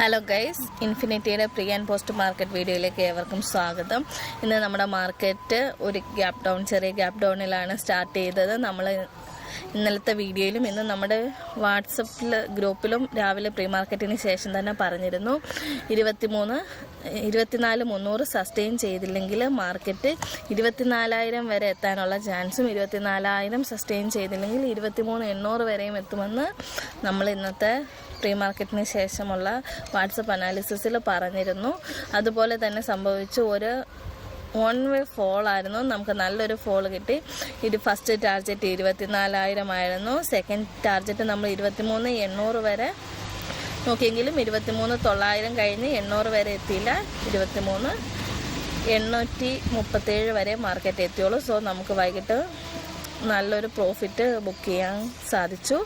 Hello guys, ഇൻഫിനിറ്റിയുടെ pre and post market വീഡിയോയിലേക്ക് ഏവർക്കും സ്വാഗതം. ഇന്ന് നമ്മുടെ മാർക്കറ്റ് ഒരു ചെറിയ ഗ്യാപ് ഡൗണിലാണ് സ്റ്റാർട്ട് ചെയ്തത്. നമ്മൾ ഇന്നലത്തെ വീഡിയോയിലും ഇന്ന് നമ്മുടെ വാട്സപ്പിൽ ഗ്രൂപ്പിലും രാവിലെ പ്രീ മാർക്കറ്റിന് ശേഷം തന്നെ പറഞ്ഞിരുന്നു 24,300 സസ്റ്റെയിൻ ചെയ്തില്ലെങ്കിൽ മാർക്കറ്റ് 24,000 വരെ എത്താനുള്ള ചാൻസും 24,000 സസ്റ്റെയിൻ ചെയ്തില്ലെങ്കിൽ 23,800 വരെയും എത്തുമെന്ന് നമ്മൾ ഇന്നത്തെ പ്രീ മാർക്കറ്റിന് ശേഷമുള്ള വാട്സപ്പ് അനാലിസിസിൽ പറഞ്ഞിരുന്നു. അതുപോലെ തന്നെ സംഭവിച്ചു. ഒരു വൺ വേ ഫോൾ ആയിരുന്നു. നമുക്ക് നല്ലൊരു ഫോൾ കിട്ടി. ഫസ്റ്റ് ടാർഗറ്റ് 24,000 ആയിരുന്നു. സെക്കൻഡ് ടാർഗറ്റ് നമ്മൾ 23,800 വരെ നോക്കിയെങ്കിലും 23,900 കഴിഞ്ഞ് 800 വരെ എത്തിയില്ല. 23,837 വരെ മാർക്കറ്റ് എത്തിയുള്ളൂ. സോ നമുക്ക് വൈകിട്ട് നല്ലൊരു പ്രോഫിറ്റ് ബുക്ക് ചെയ്യാൻ സാധിച്ചു.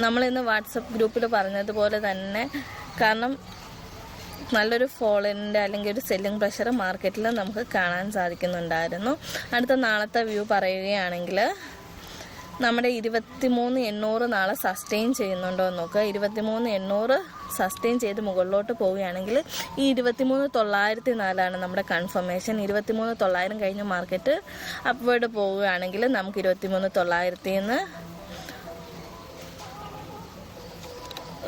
നമ്മളിന്ന് വാട്സപ്പ് ഗ്രൂപ്പിൽ പറഞ്ഞതുപോലെ തന്നെ, കാരണം നല്ലൊരു ഫോളിൻ്റെ അല്ലെങ്കിൽ ഒരു സെല്ലിംഗ് പ്രഷർ മാർക്കറ്റിൽ നമുക്ക് കാണാൻ സാധിക്കുന്നുണ്ടായിരുന്നു. അടുത്ത നാളത്തെ വ്യൂ പറയുകയാണെങ്കിൽ നമ്മുടെ 23,800 നാളെ സസ്റ്റെയിൻ ചെയ്യുന്നുണ്ടോ എന്ന് നോക്കുക. 23,800 സസ്റ്റെയിൻ ചെയ്ത് മുകളിലോട്ട് പോവുകയാണെങ്കിൽ ഈ 23,904 നമ്മുടെ കൺഫർമേഷൻ. 23,900 കഴിഞ്ഞ് മാർക്കറ്റ് അപ്വേർഡ് പോവുകയാണെങ്കിൽ നമുക്ക് 23,900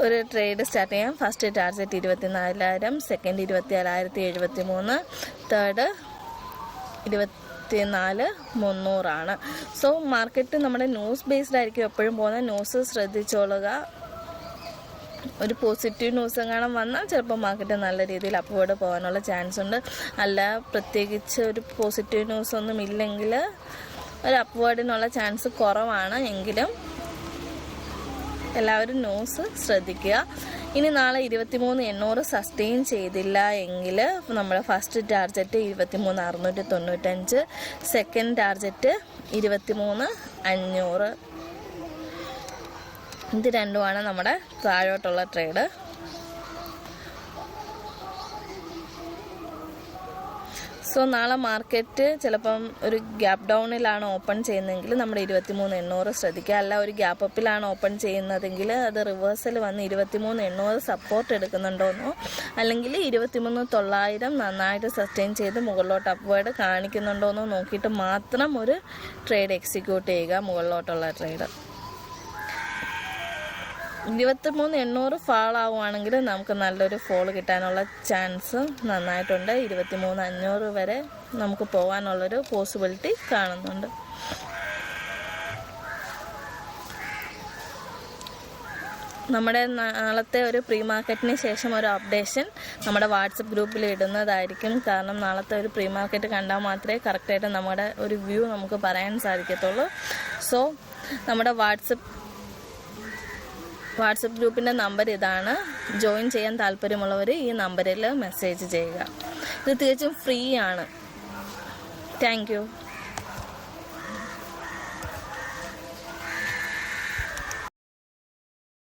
ഒരു ട്രേഡ് സ്റ്റാർട്ട് ചെയ്യാം. First target 24,000, second 27,073, third 24,300 so market നമ്മുടെ ന്യൂസ് ബേസ്ഡ് ആയിരിക്കും എപ്പോഴും പോകുന്നത്. ന്യൂസ് ശ്രദ്ധിച്ചോളുക. ഒരു പോസിറ്റീവ് ന്യൂസ് എങ്ങാനും വന്നാൽ ചിലപ്പോൾ മാർക്കറ്റ് നല്ല രീതിയിൽ അപ്വേർഡ് പോകാനുള്ള ചാൻസ് ഉണ്ട്. അല്ല, പ്രത്യേകിച്ച് ഒരു പോസിറ്റീവ് ന്യൂസ് ഒന്നും ഇല്ലെങ്കിൽ ഒരു അപ്വേർഡിനുള്ള ചാൻസ് കുറവാണ്. എങ്കിലും എല്ലാവരും ന്യൂസ് ശ്രദ്ധിക്കുക. ഇനി നാളെ 23,800 സസ്റ്റെയിൻ ചെയ്തില്ല എങ്കിൽ നമ്മുടെ ഫസ്റ്റ് ടാർഗറ്റ് 23,695, സെക്കൻഡ് ടാർഗറ്റ് 23,500. ഇത് രണ്ടുമാണ് നമ്മുടെ താഴോട്ടുള്ള ട്രേഡ്. സോ നാളെ മാർക്കറ്റ് ചിലപ്പം ഒരു ഗ്യാപ്പ് ഡൗണിലാണ് ഓപ്പൺ ചെയ്യുന്നതെങ്കിൽ നമ്മുടെ 23,800 ശ്രദ്ധിക്കുക. അല്ല, ഒരു ഗ്യാപ്പ് അപ്പിലാണ് ഓപ്പൺ ചെയ്യുന്നതെങ്കിൽ അത് റിവേഴ്സൽ വന്ന് 23,800 സപ്പോർട്ട് എടുക്കുന്നുണ്ടോയെന്നോ അല്ലെങ്കിൽ 23,900 നന്നായിട്ട് സസ്റ്റെയിൻ ചെയ്ത് മുകളിലോട്ട് അപ്വേർഡ് കാണിക്കുന്നുണ്ടോയെന്നോ നോക്കിയിട്ട് മാത്രം ഒരു ട്രേഡ് എക്സിക്യൂട്ട് ചെയ്യുക. മുകളിലോട്ടുള്ള ട്രേഡ് 23,800 ഫാൾ ആവുകയാണെങ്കിൽ നമുക്ക് നല്ലൊരു ഫോൾ കിട്ടാനുള്ള ചാൻസ് നന്നായിട്ടുണ്ട്. 23,500 വരെ നമുക്ക് പോകാനുള്ളൊരു പോസിബിലിറ്റി കാണുന്നുണ്ട്. നമ്മുടെ നാളത്തെ ഒരു പ്രീ മാർക്കറ്റിന് ശേഷം ഒരു അപ്ഡേഷൻ നമ്മുടെ വാട്സപ്പ് ഗ്രൂപ്പിൽ ഇടുന്നതായിരിക്കും. കാരണം നാളത്തെ ഒരു പ്രീ മാർക്കറ്റ് കണ്ടാൽ മാത്രമേ കറക്റ്റായിട്ട് നമ്മുടെ ഒരു വ്യൂ നമുക്ക് പറയാൻ സാധിക്കത്തുള്ളൂ. സോ നമ്മുടെ വാട്സപ്പ് ഗ്രൂപ്പിൻ്റെ നമ്പർ ഇതാണ്. ജോയിൻ ചെയ്യാൻ താല്പര്യമുള്ളവർ ഈ നമ്പറിൽ മെസ്സേജ് ചെയ്യുക. ഇത് തികച്ചും ഫ്രീ ആണ്. Thank you.